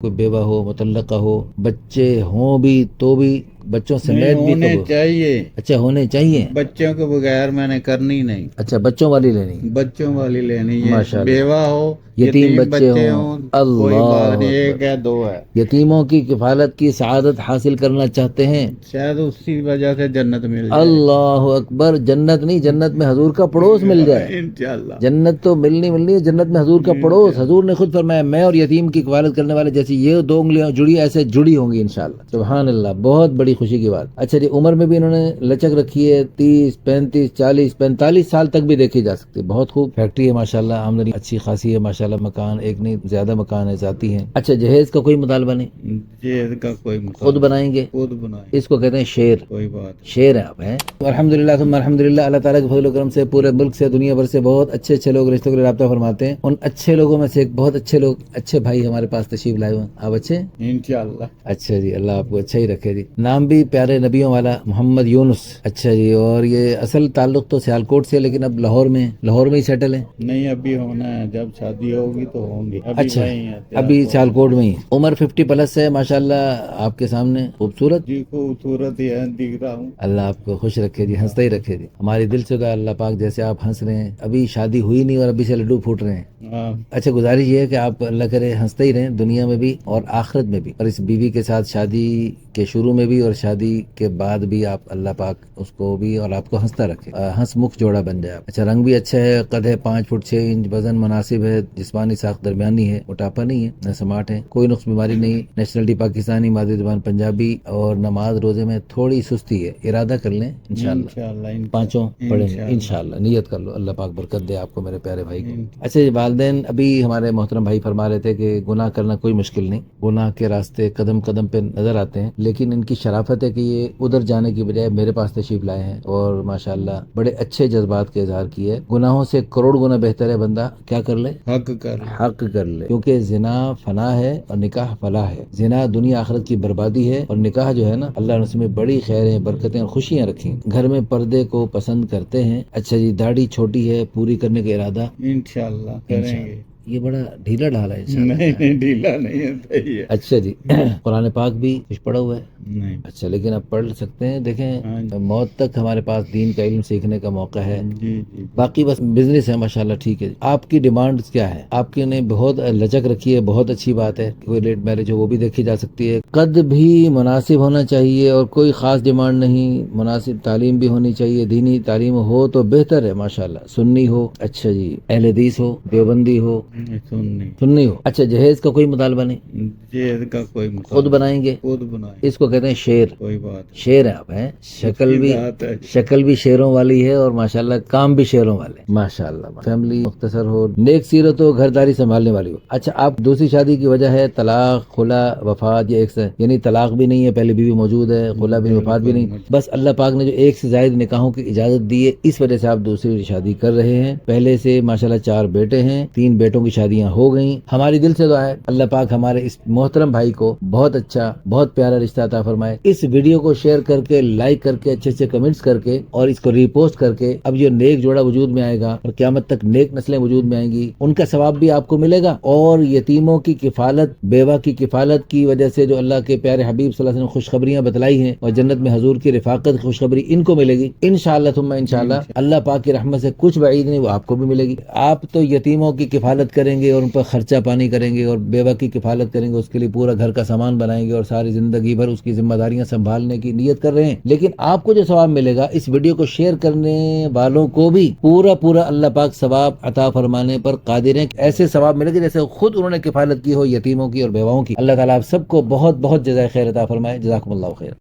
کوئی بیوہ ہو، مطلقہ ہو، بچے ہوں بھی تو بھی بچوں سمیت بھی ہونے چاہیے، اچھا ہونے چاہیے۔ بچوں کے بغیر میں نے کرنی نہیں، اچھا بچوں والی لینی، بچوں والی لینی ہے، ماشاء اللہ۔ بیوہ ہو، یتیم بچے بچے ہوں، ہوں، کوئی اللہ بات نہیں، اکبر۔ ایک ہے دو ہے، یتیموں کی کفالت کی سعادت حاصل کرنا چاہتے ہیں؟ شاید اسی وجہ سے جنت مل جائے، اللہ اکبر۔ جنت نہیں، جنت میں حضور کا پڑوس مل جائے۔ انشاءاللہ۔ جنت تو ملنی ہے، جنت میں حضور کا پڑوس۔ حضور نے خود فرمایا میں اور یتیم کی کفالت کرنے والے جیسی یہ دو انگلیاں جڑی ایسے جڑی ہوں گی انشاءاللہ۔ سبحان اللہ، بہت بڑی خوشی کی بات۔ اچھا جی، عمر میں بھی انہوں نے لچک رکھی ہے، 30 35 40 45 سال تک بھی دیکھی جا سکتی ہے۔ بہت خوب فیکٹری ہے ماشاءاللہ، آمدنی اچھی خاصی ہے ماشاءاللہ، مکان ایک نہیں زیادہ مکان ہے، ذاتی ہیں۔ اچھا جہیز کا کوئی مطالبہ نہیں؟ جہیز کا کوئی مطالبہ، خود بنائیں گے؟ خود بنائیں، اس کو کہتے ہیں شیر۔ کوئی بات، شیر ہے آپ ہیں۔ الحمدللہ ثم الحمدللہ، اللہ تعالیٰ کے فضل و کرم سے پورے ملک سے دنیا بھر سے بہت اچھے لوگ رشتوں کے لیے رابطہ فرماتے ہیں۔ ان اچھے لوگوں میں سے ایک بہت اچھے بھائی ہمارے پاس تشریف لائے ہوئے ہیں۔ آپ اچھے؟ انشاءاللہ۔ اچھا جی، اللہ آپ کو اچھا ہی رکھے جی۔ نام بھی پیارے نبیوں والا، محمد یونس۔ اچھا جی، اور یہ اصل تعلق تو سیالکوٹ سے، لیکن اب لاہور میں ہی سیٹل ہیں؟ نہیں، ابھی ہونا ہے، جب شادی ہوگی تو ہوں گی، اچھا، ابھی سیالکوٹ میں ہی۔ عمر 50+ ہے ماشاءاللہ آپ کے سامنے، خوبصورت جی، خوبصورت ہی ہے، دکھ رہا ہوں۔ اللہ آپ کو خوش رکھے جی، ہنستا ہی رکھے جی۔ ہماری دل سے دعا اللہ پاک جیسے آپ ہنس رہے ہیں، ابھی شادی ہوئی نہیں اور ابھی سے لڈو پھوٹ رہے ہیں۔ اچھا، گزارش یہ ہے کہ آپ اللہ کرے ہنستے ہی رہیں، دنیا میں بھی اور آخرت میں بھی، اور اس بیوی کے ساتھ شادی کے شروع میں بھی اور شادی کے بعد بھی آپ اللہ پاک اس کو بھی اور آپ کو ہنستا رکھے، ہنس مکھ جوڑا بن جائے۔ اچھا، رنگ بھی اچھا ہے، قد ہے 5 فٹ 6 انچ، وزن مناسب ہے، جسمانی ساخت درمیانی ہے، موٹاپا نہیں ہے، نہ سماٹ ہے، کوئی نقص بیماری نہیں، نیشنلٹی پاکستانی، مادری زبان پنجابی، اور نماز روزے میں تھوڑی سستی ہے، ارادہ کر لیں انشاءاللہ، پانچوں پڑھیں گے انشاءاللہ، نیت کر لو، اللہ پاک برکت دے آپ کو میرے پیارے بھائی کو۔ اچھا جی، والدین ابھی ہمارے محترم بھائی فرما رہے تھے کہ گناہ کرنا کوئی مشکل نہیں، گناہ کے راستے قدم قدم پہ نظر آتے ہیں، لیکن ان کی شرافت ہے کہ یہ ادھر جانے کی بجائے میرے پاس تشریف لائے ہیں اور ماشاءاللہ بڑے اچھے جذبات کے اظہار کیے۔ گناہوں سے کروڑ گنا بہتر ہے بندہ کیا کر لے؟ حق کر لے، کیونکہ زنا فنا ہے اور نکاح فلاح ہے۔ زنا دنیا آخرت کی بربادی ہے، اور نکاح جو ہے نا، اللہ نے اس میں بڑی خیریں، برکتیں اور خوشیاں رکھی۔ گھر میں پردے کو پسند کرتے ہیں؟ اچھا جی، داڑھی چھوٹی ہے، پوری کرنے کا ارادہ؟ انشاءاللہ کریں گے۔ یہ بڑا ڈھیلا ڈھالا ہے انشاءاللہ۔ نہیں، ڈھیلا نہیں ہے، صحیح ہے۔ اچھا جی، قرآن پاک بھی کچھ پڑھا ہوا ہے؟ نہیں۔ اچھا، لیکن اب پڑھ سکتے ہیں، دیکھیں موت تک ہمارے پاس دین کا علم سیکھنے کا موقع ہے۔ جی، باقی بس بزنس ہے ماشاءاللہ، ٹھیک ہے۔ آپ کی ڈیمانڈ کیا ہے؟ آپ کی نے بہت لچک رکھی ہے، بہت اچھی بات ہے، کوئی لیٹ میرج ہو وہ بھی دیکھی جا سکتی ہے، قد بھی مناسب ہونا چاہیے، اور کوئی خاص ڈیمانڈ نہیں، مناسب تعلیم بھی ہونی چاہیے، دینی تعلیم ہو تو بہتر ہے ماشاءاللہ، سنی ہو، اچھا جی، اہل حدیث ہو، دیوبندی ہو، سنی ہو۔ اچھا، جہیز کا کوئی مطالبہ نہیں؟ جہیز کا کوئی مطالبہ، خود بنائیں گے؟ خود بنائیں۔ اس کو کہتے ہیں شیر، کوئی بات، شیر ہے آپ ہیں، شکل بھی شیروں والی ہے اور ماشاءاللہ کام بھی شیروں والے، ماشاءاللہ۔ فیملی مختصر ہو، نیک سیرت ہو، گھرداری سنبھالنے والی ہو۔ اچھا، آپ دوسری شادی کی وجہ ہے طلاق، خلا، وفات، یا ایک سے یعنی طلاق بھی نہیں ہے، پہلے بیوی موجود ہے، خلا بھی، وفات بھی نہیں، بس اللہ پاک نے جو ایک سے زائد نکاحوں کی اجازت دی ہے، اس وجہ سے آپ دوسری شادی کر رہے ہیں۔ پہلے سے ماشاءاللہ 4 بیٹے ہیں، 3 بیٹوں کی شادیاں ہو گئیں۔ ہماری دل سے دعا ہے اللہ پاک ہمارے اس محترم بھائی کو بہت اچھا، بہت پیارا رشتہ عطا فرمائے۔ اس ویڈیو کو شیئر کر کے، لائک کر کے، اچھے کمنٹس کر کے، اور اس کو ری پوسٹ کر کے، اب یہ نیک جوڑا وجود میں آئے گا اور قیامت تک نیک نسلیں وجود میں آئیں گی، ان کا ثواب بھی آپ کو ملے گا، اور یتیموں کی کفالت، بیوہ کی کفالت کی وجہ سے جو اللہ کے پیارے حبیب صلی اللہ علیہ وسلم خوشخبریاں بتلائی ہیں، اور جنت میں حضور کی رفاقت خوشخبری ان کو ملے گی انشاءاللہ ثم انشاءاللہ۔ اللہ پاک کی رحمت سے کچھ بعید نہیں، وہ آپ کو بھی ملے گی۔ آپ تو یتیموں کی کفالت کریں گے اور ان پر خرچہ پانی کریں گے، اور بیوہ کی کفالت کریں گے، اس کے لیے پورا گھر کا سامان بنائیں گے اور ساری زندگی بھر اس کی ذمہ داریاں سنبھالنے کی نیت کر رہے ہیں، لیکن آپ کو جو ثواب ملے گا، اس ویڈیو کو شیئر کرنے والوں کو بھی پورا اللہ پاک ثواب عطا فرمانے پر قادر ہیں۔ ایسے ثواب ملے گا جیسے خود انہوں نے کفالت کی ہو یتیموں کی اور بیواؤں کی۔ اللہ تعالیٰ آپ سب کو بہت جزائے خیر عطا فرمائے۔ جزاکم اللہ خیر۔